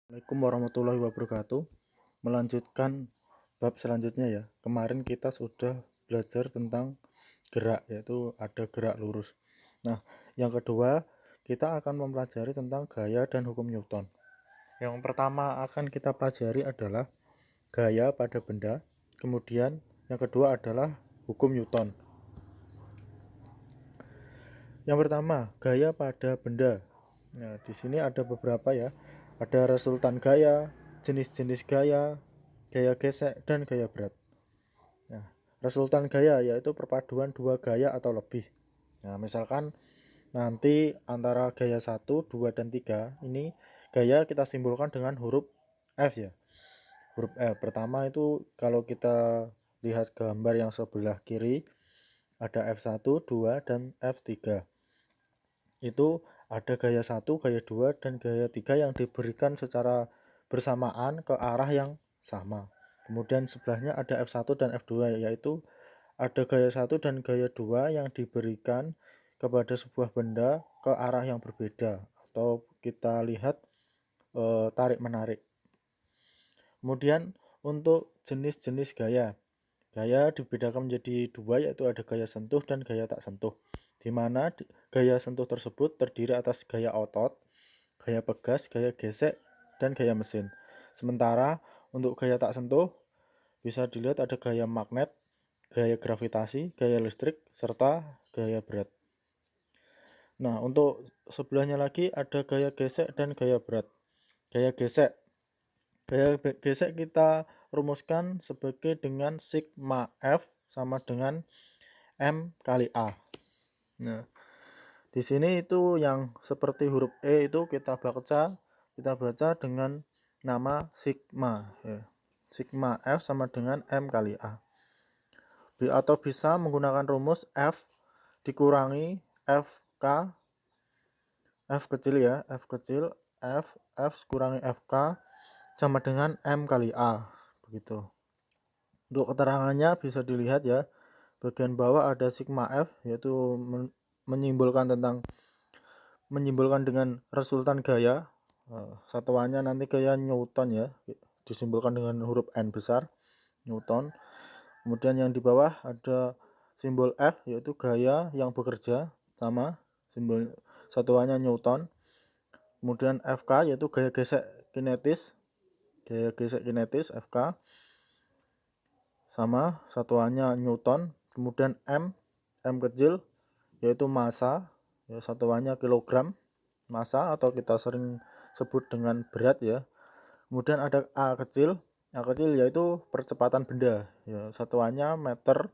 Assalamualaikum warahmatullahi wabarakatuh. Melanjutkan bab selanjutnya ya. Kemarin kita sudah belajar tentang gerak, yaitu ada gerak lurus. Nah, yang kedua kita akan mempelajari tentang gaya dan hukum Newton. Yang pertama akan kita pelajari adalah gaya pada benda. Kemudian yang kedua adalah hukum Newton. Yang pertama, gaya pada benda. Nah, di sini ada beberapa ya. Ada resultan gaya, jenis-jenis gaya, gaya gesek, dan gaya berat. Nah, resultan gaya yaitu perpaduan dua gaya atau lebih. Nah, misalkan nanti antara gaya 1, 2, dan 3 ini gaya kita simbolkan dengan huruf F ya. Huruf F. Pertama itu kalau kita lihat gambar yang sebelah kiri ada F1, 2, dan F3. Itu ada gaya 1, gaya 2, dan gaya 3 yang diberikan secara bersamaan ke arah yang sama. Kemudian sebelahnya ada F1 dan F2, yaitu ada gaya 1 dan gaya 2 yang diberikan kepada sebuah benda ke arah yang berbeda, atau kita lihat tarik-menarik. Kemudian untuk jenis-jenis gaya. Gaya dibedakan menjadi dua, yaitu ada gaya sentuh dan gaya tak sentuh, di mana gaya sentuh tersebut terdiri atas gaya otot, gaya pegas, gaya gesek, dan gaya mesin. Sementara untuk gaya tak sentuh bisa dilihat ada gaya magnet, gaya gravitasi, gaya listrik, serta gaya berat. Nah, untuk sebelahnya lagi ada gaya gesek dan gaya berat. Gaya gesek. Gaya gesek kita rumuskan sebagai dengan sigma F sama dengan M kali A. Nah, di sini itu yang seperti huruf E itu kita baca dengan nama sigma ya. Sigma F sama dengan M kali A. Atau bisa menggunakan rumus F dikurangi FK, F kecil ya, F kecil, F kurangi FK sama dengan M kali A, begitu. Untuk keterangannya bisa dilihat ya, bagian bawah ada sigma F, yaitu menyimbolkan dengan resultan gaya. Satuannya nanti gaya Newton ya, disimbolkan dengan huruf N besar, Newton. Kemudian yang di bawah ada simbol F, yaitu gaya yang bekerja, sama simbol satuannya Newton. Kemudian FK yaitu gaya gesek kinetis, FK, sama satuannya Newton. Kemudian M kecil yaitu massa, ya, satuannya kilogram, massa atau kita sering sebut dengan berat ya. Kemudian ada A kecil yaitu percepatan benda, ya, satuannya meter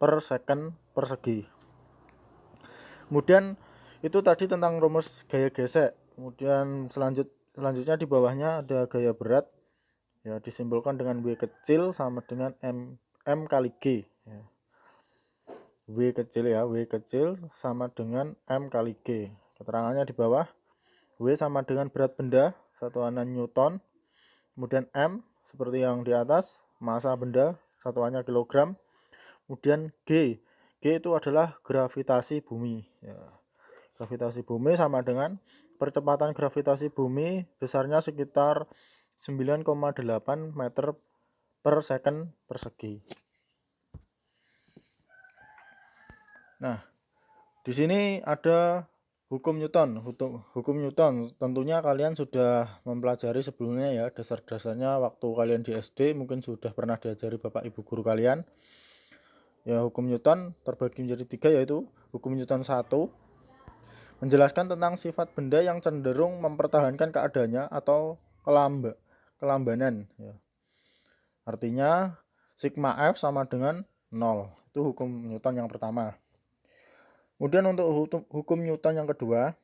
per second persegi. Kemudian itu tadi tentang rumus gaya gesek. Kemudian selanjutnya di bawahnya ada gaya berat, ya, disimbolkan dengan W kecil sama dengan M kali G ya. W kecil sama dengan M kali G. Keterangannya di bawah. W sama dengan berat benda, satuannya Newton. Kemudian M seperti yang di atas, massa benda, satuannya kilogram. Kemudian G itu adalah gravitasi bumi ya. Gravitasi bumi sama dengan percepatan gravitasi bumi besarnya sekitar 9,8 meter per second persegi. Nah, di sini ada hukum Newton. Hukum Newton tentunya kalian sudah mempelajari sebelumnya ya, dasar-dasarnya waktu kalian di SD mungkin sudah pernah diajari Bapak Ibu guru kalian. Ya, hukum Newton terbagi menjadi 3, yaitu hukum Newton 1 menjelaskan tentang sifat benda yang cenderung mempertahankan keadaannya atau kelambanan ya. Artinya sigma F sama dengan 0. Itu hukum Newton yang pertama. Kemudian untuk hukum Newton yang kedua,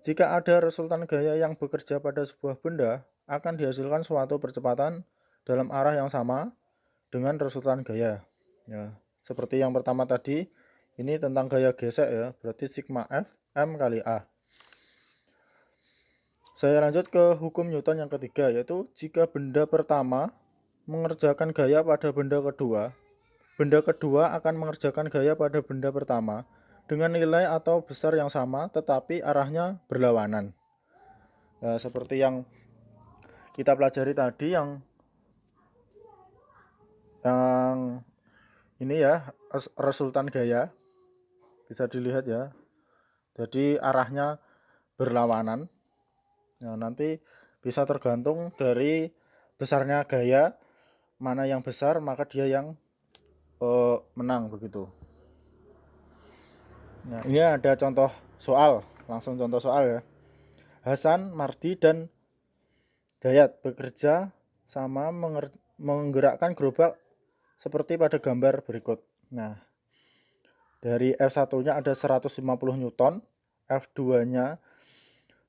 jika ada resultan gaya yang bekerja pada sebuah benda, akan dihasilkan suatu percepatan dalam arah yang sama dengan resultan gaya. Ya, seperti yang pertama tadi, ini tentang gaya gesek ya, berarti sigma F M kali A. Saya lanjut ke hukum Newton yang ketiga, yaitu jika benda pertama mengerjakan gaya pada benda kedua akan mengerjakan gaya pada benda pertama dengan nilai atau besar yang sama tetapi arahnya berlawanan. Nah, seperti yang kita pelajari tadi yang ini ya, resultan gaya bisa dilihat ya. Jadi arahnya berlawanan. Nah, nanti bisa tergantung dari besarnya gaya, mana yang besar maka dia yang menang begitu. Nah, ini ada contoh soal, langsung contoh soal ya. Hasan, Mardi, dan Dayat bekerja sama menggerakkan gerobak seperti pada gambar berikut. Nah, dari F1-nya ada 150 Newton, F2-nya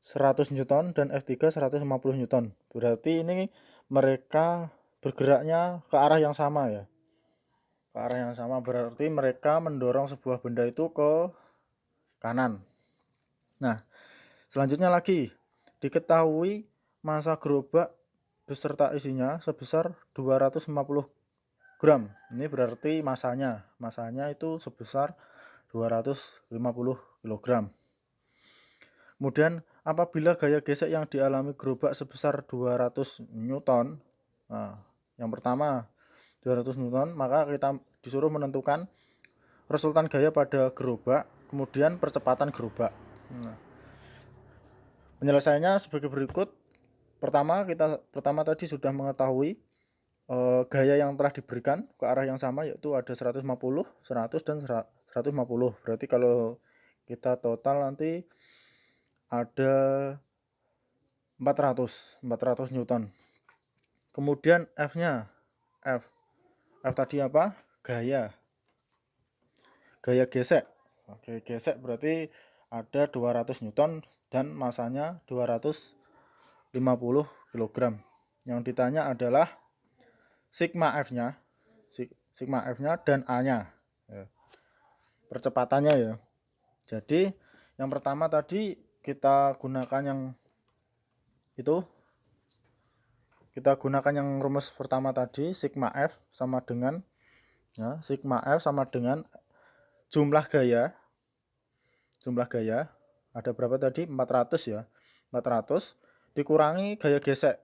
100 Newton, dan F3 150 Newton. Berarti ini mereka bergeraknya ke arah yang sama ya. Ke arah yang sama berarti mereka mendorong sebuah benda itu ke kanan. Nah, selanjutnya lagi, diketahui massa gerobak beserta isinya sebesar 250 gram. Ini berarti masanya itu sebesar 250 kg. Kemudian apabila gaya gesek yang dialami gerobak sebesar 200 Newton, nah, yang pertama 200 Newton, maka kita disuruh menentukan resultan gaya pada gerobak, kemudian percepatan gerobak. Nah, penyelesaiannya sebagai berikut. Pertama tadi sudah mengetahui gaya yang telah diberikan ke arah yang sama, yaitu ada 150, 100, dan 150. Berarti kalau kita total nanti ada 400 Newton. Kemudian F-nya, F tadi apa? Gaya gesek. Oke, gesek berarti ada 200 Newton dan masanya 250 kg. Yang ditanya adalah sigma F-nya, dan A-nya. Ya. Percepatannya ya. Jadi yang pertama tadi kita gunakan yang rumus pertama tadi, sigma F sama dengan jumlah gaya ada berapa tadi? 400 ya. 400 dikurangi gaya gesek.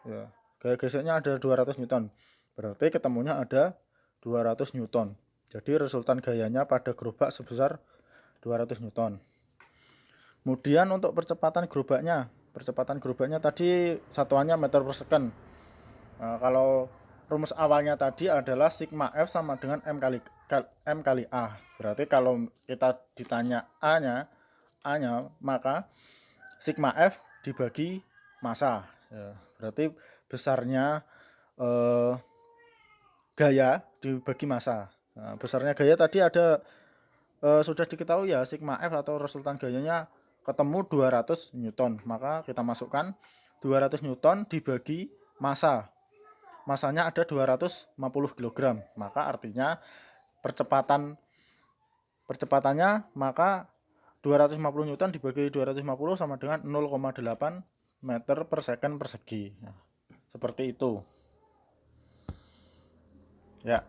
Ya, gaya geseknya ada 200 Newton. Berarti ketemunya ada 200 Newton. Jadi resultan gayanya pada gerobak sebesar 200 Newton. Kemudian untuk percepatan gerobaknya tadi satuannya meter per second. Nah, kalau rumus awalnya tadi adalah sigma F sama dengan M kali A. Berarti kalau kita ditanya A-nya, maka sigma F dibagi massa. Ya, berarti besarnya gaya dibagi massa. Nah, besarnya gaya tadi ada sudah diketahui ya, sigma F atau resultan gayanya ketemu 200 Newton. Maka kita masukkan 200 Newton dibagi massa. Massanya ada 250 kg. Maka artinya percepatannya maka 250 Newton dibagi 250 sama dengan 0,8 meter per second persegi. Nah, seperti itu. Ya.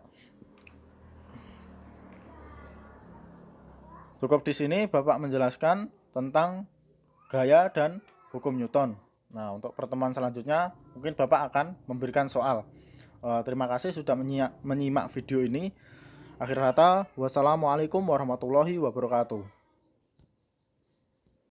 Cukup di sini Bapak menjelaskan tentang gaya dan hukum Newton. Nah, untuk pertemuan selanjutnya mungkin Bapak akan memberikan soal. Terima kasih sudah menyimak video ini. Akhir kata, wassalamualaikum warahmatullahi wabarakatuh.